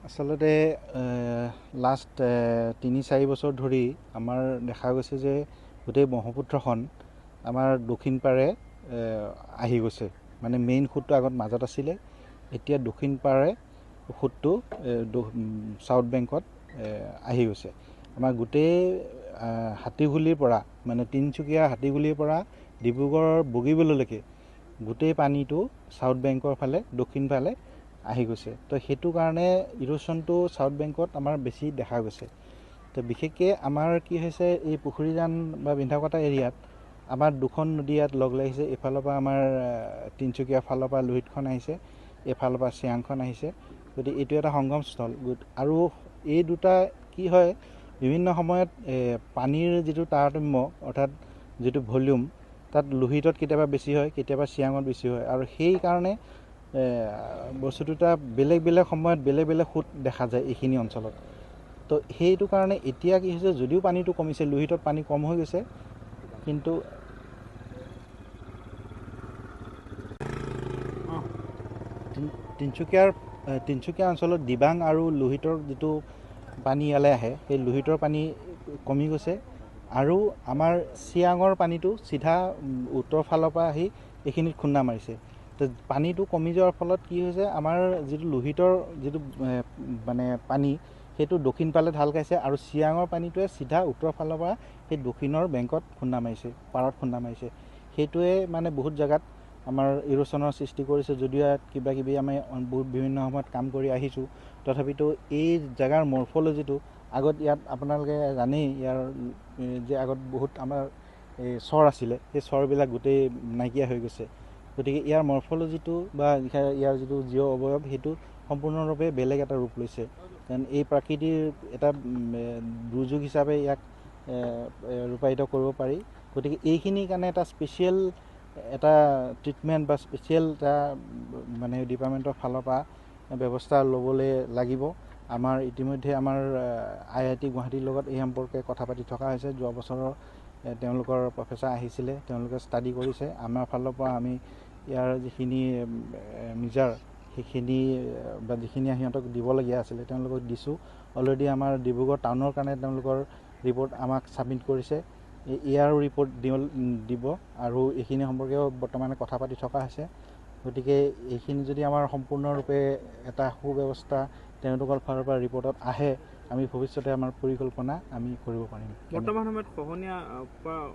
আচলতে লাষ্ট ৩-৪ বছৰ ধৰি আমাৰ দেখা গৈছে যে গোটেই ব্ৰহ্মপুত্ৰখন আমাৰ দক্ষিণ পাৰে আহি গৈছে। মানে মেইন সোঁতটো আগত মাজত আছিলে, এতিয়া দক্ষিণ পাৰে সোঁতটো চাউথ বেংকত আহি গৈছে। আমাৰ গোটেই হাতীগুলিৰ পৰা মানে তিনিচুকীয়া হাতীগুলিৰ পৰা ডিব্ৰুগড়ৰ বগীবিললৈকে গোটেই পানীটো চাউথ বেংকৰ ফালে দক্ষিণ ফালে আহি গৈছে। তো সেইটো কাৰণে ইৰোশ্যনটো চাউথ বেংকত আমাৰ বেছি দেখা গৈছে। তো বিশেষকৈ আমাৰ কি হৈছে, এই পুখুৰীজান বা বিন্ধ্যাকটা এৰিয়াত আমাৰ দুখন নদী ইয়াত লগ লাগিছে। এইফালৰ পৰা আমাৰ তিনিচুকীয়াৰ ফালৰ পৰা লোহিতখন আহিছে, এইফালৰ পৰা চিয়াংখন আহিছে। গতিকে এইটো এটা সংগমস্থল। আৰু এই দুটা কি হয়, বিভিন্ন সময়ত পানীৰ যিটো তাৰতম্য অৰ্থাৎ যিটো ভলিউম, তাত লোহিতত কেতিয়াবা বেছি হয়, কেতিয়াবা চিয়াঙত বেছি হয়। আৰু সেইকাৰণে বস্তুটো বেলেগ বেলেগ সময়ত বেলেগ বেলেগ সোঁত দেখা যায় এইখিনি অঞ্চলত। তো সেইটো কাৰণে এতিয়া কি হৈছে, যদিও পানীটো কমিছে, লোহিতত পানী কম হৈ গৈছে, কিন্তু তিনিচুকীয়া অঞ্চলত দিবাং আৰু লোহিতৰ যিটো পানী ইয়ালৈ আহে, সেই লোহিতৰ পানী কমি গৈছে। আৰু আমাৰ চিয়াঙৰ পানীটো চিধা উত্তৰ ফালৰ পৰা আহি এইখিনিত খুন্দা মাৰিছে। তো পানীটো কমি যোৱাৰ ফলত কি হৈছে, আমাৰ যিটো লোহিতৰ যিটো মানে পানী, সেইটো দক্ষিণ ফালে ঢাল খাইছে, আৰু চিয়াঙৰ পানীটোৱে চিধা উত্তৰ ফালৰ পৰা সেই দক্ষিণৰ বেংকত খুন্দা মাৰিছে, পাৰত খুন্দা মাৰিছে। সেইটোৱে মানে বহুত জেগাত আমাৰ ইৰোশ্যনৰ সৃষ্টি কৰিছে। যদিও ইয়াত কিবা কিবি আমি বহুত বিভিন্ন সময়ত কাম কৰি আহিছোঁ, তথাপিতো এই জেগাৰ মৰ্ফলজিটো আগত ইয়াত আপোনালোকে জানেই, ইয়াৰ যে আগত বহুত আমাৰ এই চৰ আছিলে, সেই চৰবিলাক গোটেই নাইকিয়া হৈ গৈছে। গতিকে ইয়াৰ মৰ্ফলজিটো বা ইয়াৰ যিটো জীৱ অৱয়ব, সেইটো সম্পূৰ্ণৰূপে বেলেগ এটা ৰূপ লৈছে। কাৰণ এই প্ৰাকৃতিৰ এটা দুৰ্যোগ হিচাপে ইয়াক ৰূপায়িত কৰিব পাৰি। গতিকে এইখিনিৰ কাৰণে এটা স্পেচিয়েল এটা ট্ৰিটমেণ্ট বা স্পেচিয়েল এটা মানে ডিপাৰ্টমেণ্টৰ ফালৰ পৰা ব্যৱস্থা ল'বলৈ লাগিব। আমাৰ ইতিমধ্যে আমাৰ IIT গুৱাহাটীৰ লগত এই সম্পৰ্কে কথা পাতি থকা হৈছে। যোৱা বছৰৰ তেওঁলোকৰ প্ৰফেচাৰ আহিছিলে, তেওঁলোকে ষ্টাডি কৰিছে। আমাৰ ফালৰ পৰা আমি ইয়াৰ যিখিনি মিজাৰ, সেইখিনি বা যিখিনি সিহঁতক দিবলগীয়া আছিলে তেওঁলোকক দিছোঁ। অলৰেডি আমাৰ ডিব্ৰুগড় টাউনৰ কাৰণে তেওঁলোকৰ ৰিপৰ্ট আমাক ছাবমিট কৰিছে। ইয়াৰো ৰিপৰ্ট দিব, আৰু এইখিনি সম্পৰ্কেও বৰ্তমানে কথা পাতি থকা হৈছে। গতিকে এইখিনি যদি আমাৰ সম্পূৰ্ণৰূপে এটা সুব্যৱস্থা তেওঁলোকৰ ফালৰ পৰা ৰিপৰ্টত আহে, আমি ভৱিষ্যতে আমাৰ পৰিকল্পনা আমি কৰিব পাৰিম। বৰ্তমান সময়ত খহনীয়া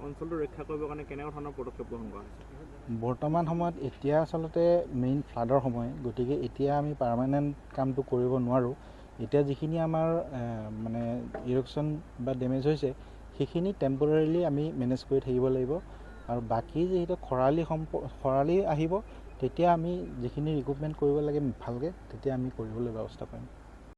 অঞ্চলটো ৰক্ষা কৰিবৰ কাৰণে কেনেকুৱা ধৰণৰ পদক্ষেপ গ্ৰহণ কৰা হৈছে? বৰ্তমান সময়ত এতিয়া আচলতে মেইন ফ্লাডৰ সময়, গতিকে এতিয়া আমি পাৰ্মানেণ্ট কামটো কৰিব নোৱাৰোঁ। এতিয়া যিখিনি আমাৰ মানে ইৰপশ্যন বা ডেমেজ হৈছে, সেইখিনি টেম্পৰেৰিলি আমি মেনেজ কৰি থাকিব লাগিব। আৰু বাকী যিহেতু খৰালি আহিব, তেতিয়া আমি যিখিনি ৰিক্ৰুটমেণ্ট কৰিব লাগে ভালকৈ, তেতিয়া আমি কৰিবলৈ ব্যৱস্থা কৰিম।